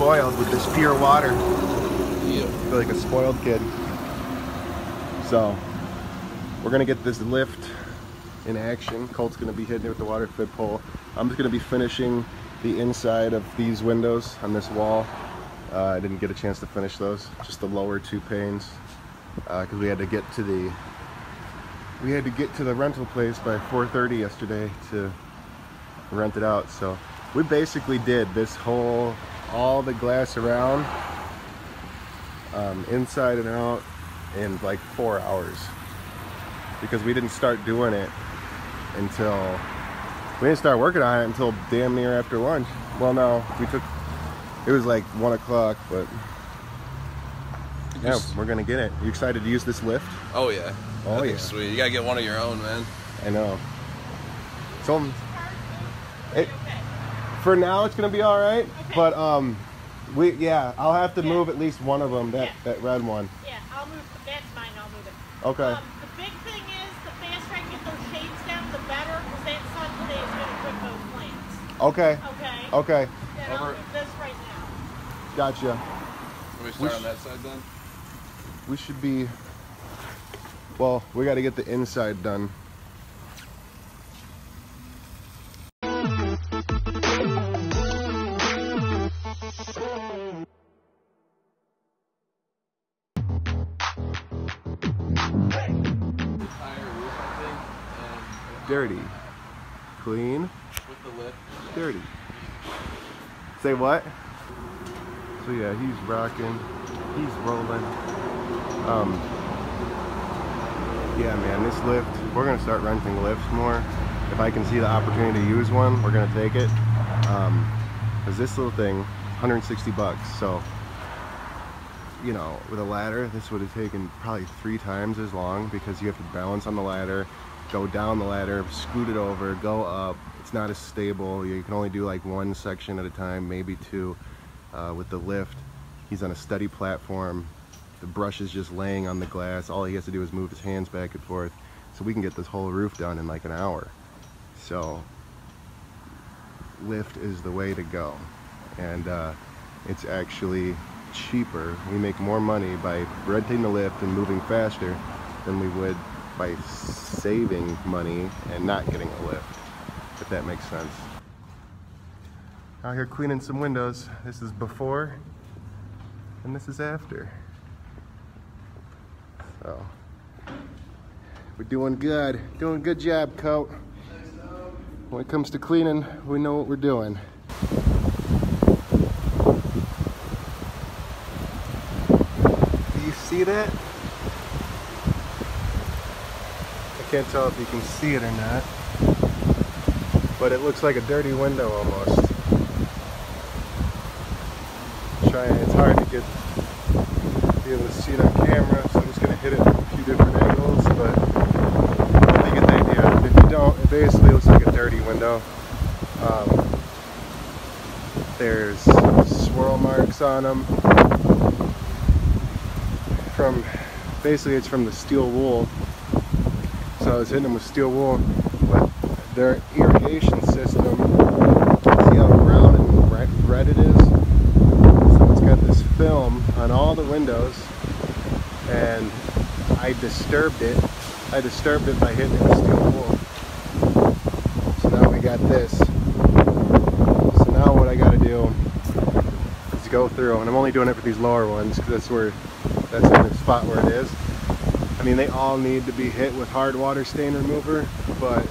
Spoiled with this pure water. Yeah. I feel like a spoiled kid. So we're gonna get this lift in action. Colt's gonna be hitting it with the water fit pole. I'm just gonna be finishing the inside of these windows on this wall. I didn't get a chance to finish those, just the lower two panes, because we had to get to the rental place by 4:30 yesterday to rent it out. So we basically did this whole, all the glass around, inside and out, in like 4 hours, because we didn't start doing it until, we didn't start working on it until damn near after lunch. Well, no, it was like 1 o'clock, but yeah, we're gonna get it. You excited to use this lift? Oh yeah. Oh yeah. Sweet. You gotta get one of your own, man. I know. So for now it's gonna be all right, okay. But I'll have to move at least one of them. That red one. Yeah, I'll move. That's mine. I'll move it. Okay. The big thing is, the faster I get those shades down, the better, because that sun today is gonna rip those plants. Okay. Okay. Okay. Then I'll move this right now. Gotcha. Can we start on that side then? We should be. Well, we got to get the inside done. Dirty. Clean. With the lift. Dirty. Say what? So yeah, he's rocking. He's rolling. Yeah, man, this lift, we're gonna start renting lifts more. If I can see the opportunity to use one, we're gonna take it. Because this little thing, 160 bucks. So, you know, with a ladder, this would have taken probably 3 times as long, because you have to balance on the ladder, go down the ladder, scoot it over, go up. It's not as stable. You can only do like 1 section at a time, maybe 2. With the lift, he's on a steady platform. The brush is just laying on the glass. All he has to do is move his hands back and forth. So we can get this whole roof done in like an hour. So lift is the way to go. And it's actually cheaper. We make more money by renting the lift and moving faster than we would by saving money and not getting a lift, if that makes sense. Out here cleaning some windows. This is before and this is after. So we're doing good. Doing a good job, Coat. When it comes to cleaning, we know what we're doing. Do you see that? I can't tell if you can see it or not, but it looks like a dirty window almost. It's hard to be able to see it on camera, so I'm just going to hit it from a few different angles, but I think it's the idea. If you don't, it basically looks like a dirty window. There's swirl marks on them. Basically it's from the steel wool. So I was hitting them with steel wool, but their irrigation system, see how brown and red it is? Got this film on all the windows, and I disturbed it by hitting it with steel wool. So now we got this. So now what I got to do is go through, and I'm only doing it for these lower ones because that's in the spot where it is. I mean, they all need to be hit with hard water stain remover, but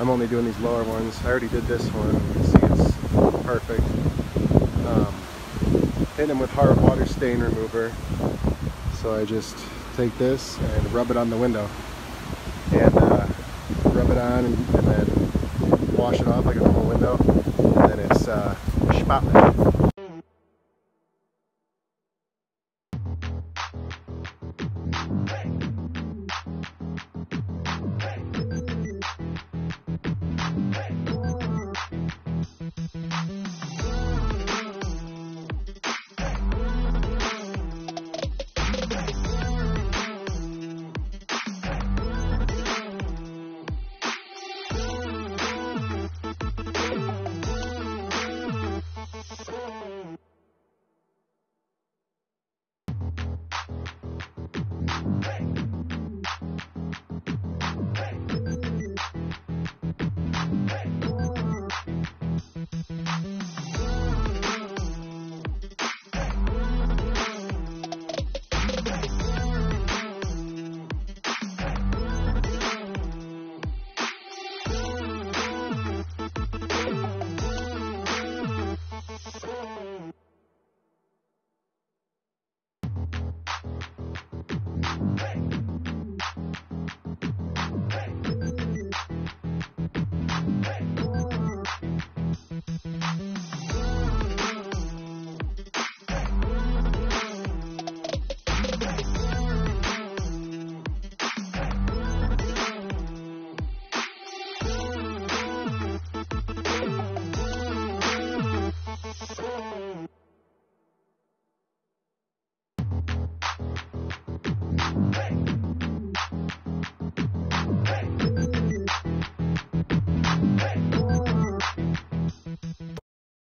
I'm only doing these lower ones. I already did this one. You can see it's perfect. Hit them with hard water stain remover. So I just take this and rub it on the window, and rub it on, and then wash it off like a normal window, and then it's spotless.